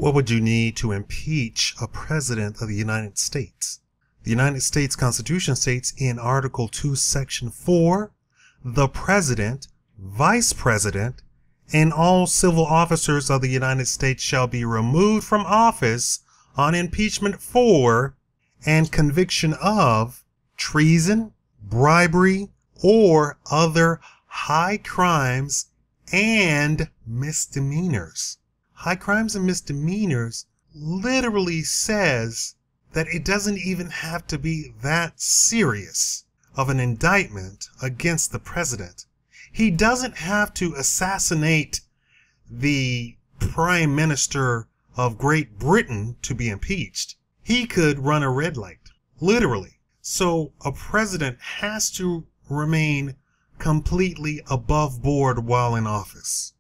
What would you need to impeach a president of the United States? The United States Constitution states in Article 2, Section 4, the president, vice president, and all civil officers of the United States shall be removed from office on impeachment for and conviction of treason, bribery, or other high crimes and misdemeanors. High crimes and misdemeanors literally says that it doesn't even have to be that serious of an indictment against the president. He doesn't have to assassinate the Prime Minister of Great Britain to be impeached. He could run a red light, literally. So a president has to remain completely above board while in office,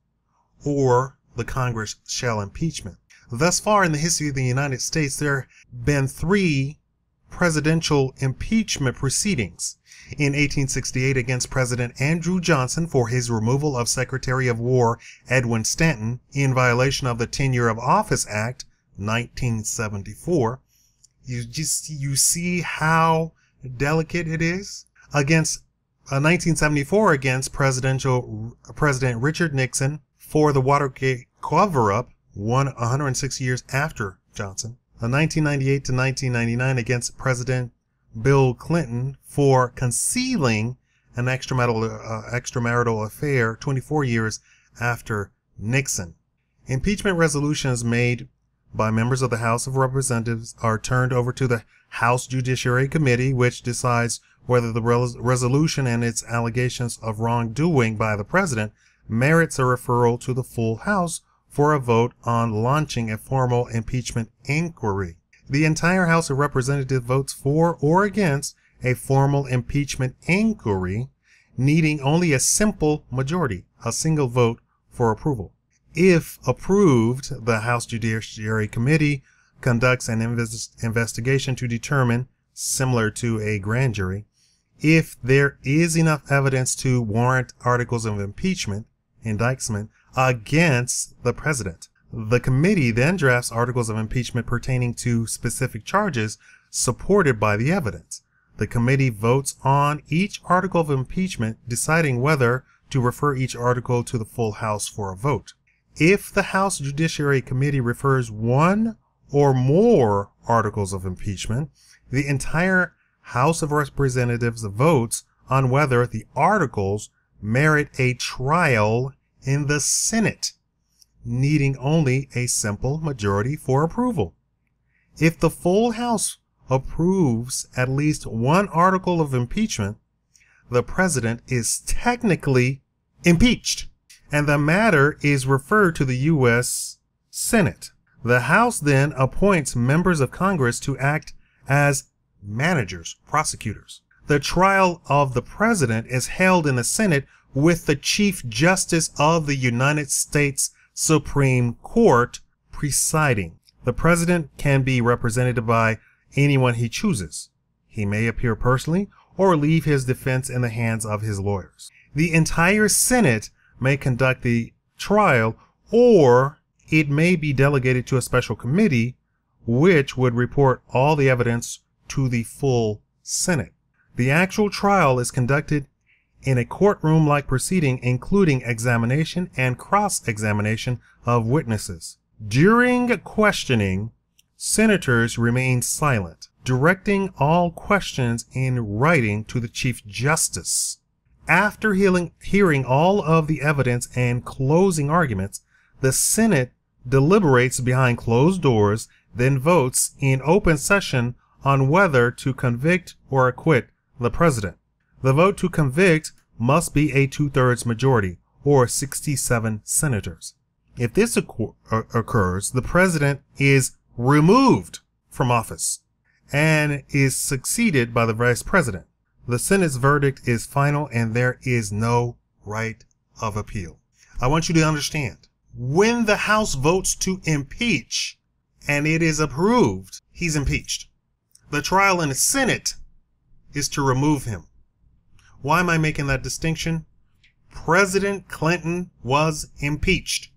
or the Congress shall impeachment. Thus far in the history of the United States, there have been 3 presidential impeachment proceedings. In 1868 against President Andrew Johnson for his removal of Secretary of War Edwin Stanton in violation of the Tenure of Office Act, 1974. You see how delicate it is? Against 1974 against President Richard Nixon for the Watergate coverup, 106 years after Johnson. 1998 to 1999 against President Bill Clinton for concealing an extramarital affair 24 years after Nixon. Impeachment resolutions made by members of the House of Representatives are turned over to the House Judiciary Committee, which decides whether the resolution and its allegations of wrongdoing by the president merits a referral to the full House for a vote on launching a formal impeachment inquiry. The entire House of Representatives votes for or against a formal impeachment inquiry, needing only a simple majority, a single vote for approval. If approved, the House Judiciary Committee conducts an investigation to determine, similar to a grand jury, if there is enough evidence to warrant articles of impeachment, indictment, against the president. The committee then drafts articles of impeachment pertaining to specific charges supported by the evidence. The committee votes on each article of impeachment, deciding whether to refer each article to the full House for a vote. If the House Judiciary Committee refers one or more articles of impeachment, the entire House of Representatives votes on whether the articles merit a trial in the Senate, needing only a simple majority for approval. If the full House approves at least one article of impeachment, the president is technically impeached, and the matter is referred to the U.S. Senate. The House then appoints members of Congress to act as managers, prosecutors. The trial of the president is held in the Senate with the Chief Justice of the United States Supreme Court presiding. The president can be represented by anyone he chooses. He may appear personally or leave his defense in the hands of his lawyers. The entire Senate may conduct the trial, or it may be delegated to a special committee, which would report all the evidence to the full Senate. The actual trial is conducted in a courtroom-like proceeding, including examination and cross-examination of witnesses. During questioning, senators remain silent, directing all questions in writing to the Chief Justice. After hearing all of the evidence and closing arguments, the Senate deliberates behind closed doors, then votes in open session on whether to convict or acquit the president. The vote to convict must be a 2/3 majority, or 67 senators. If this occurs, the president is removed from office and is succeeded by the vice president. The Senate's verdict is final and there is no right of appeal. I want you to understand, when the House votes to impeach and it is approved, he's impeached. The trial in the Senate is to remove him. Why am I making that distinction? President Clinton was impeached.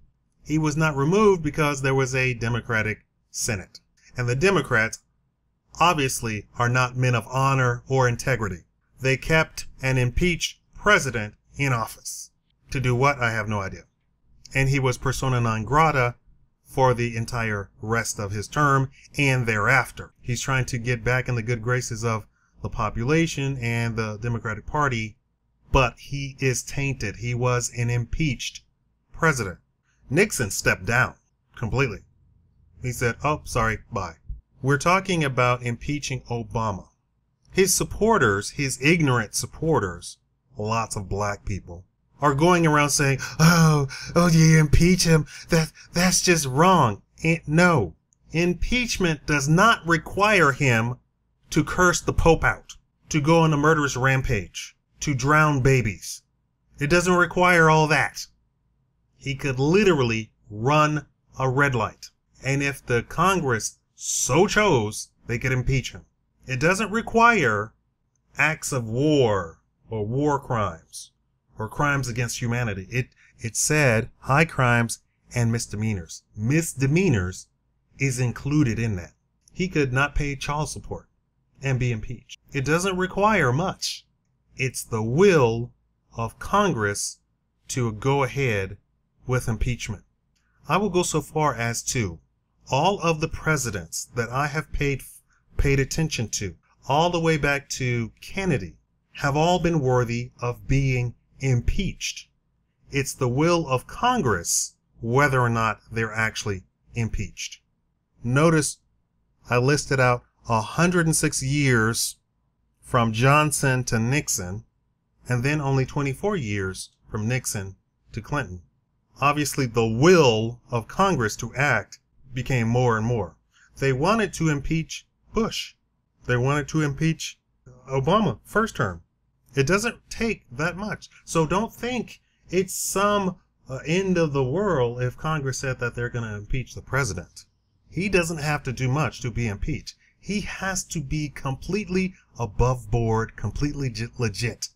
He was not removed because there was a Democratic Senate. And the Democrats obviously are not men of honor or integrity. They kept an impeached president in office. To do what? I have no idea. And he was persona non grata for the entire rest of his term and thereafter. He's trying to get back in the good graces of the population and the Democratic Party, but he is tainted. He was an impeached president. Nixon stepped down completely. He said, oh, sorry, bye. We're talking about impeaching Obama. His supporters, his ignorant supporters, lots of black people, are going around saying, oh, you impeach him. That's just wrong. No, impeachment does not require him to curse the Pope out, to go on a murderous rampage, to drown babies. It doesn't require all that. He could literally run a red light. And if the Congress so chose, they could impeach him. It doesn't require acts of war or war crimes or crimes against humanity. It said high crimes and misdemeanors. Misdemeanors is included in that. He could not pay child support and be impeached. It doesn't require much. It's the will of Congress to go ahead with impeachment. I will go so far as to all of the presidents that I have paid attention to, all the way back to Kennedy, have all been worthy of being impeached. It's the will of Congress whether or not they're actually impeached. Notice I listed out 106 years from Johnson to Nixon, and then only 24 years from Nixon to Clinton. Obviously, the will of Congress to act became more and more. They wanted to impeach Bush. They wanted to impeach Obama first term. It doesn't take that much. So don't think it's some end of the world if Congress said that they're going to impeach the president. He doesn't have to do much to be impeached. He has to be completely above board, completely legit,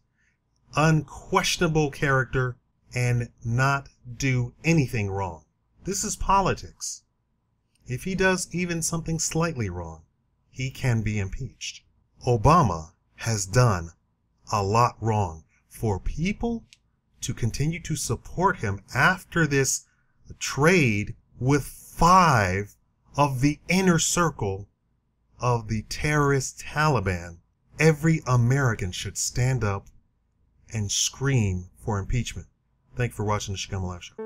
unquestionable character, and not do anything wrong. This is politics. If he does even something slightly wrong, he can be impeached. Obama has done a lot wrong. For people to continue to support him after this trade with 5 of the inner circle of the terrorist Taliban, every American should stand up and scream for impeachment. Thank you for watching the Shikama Live Show.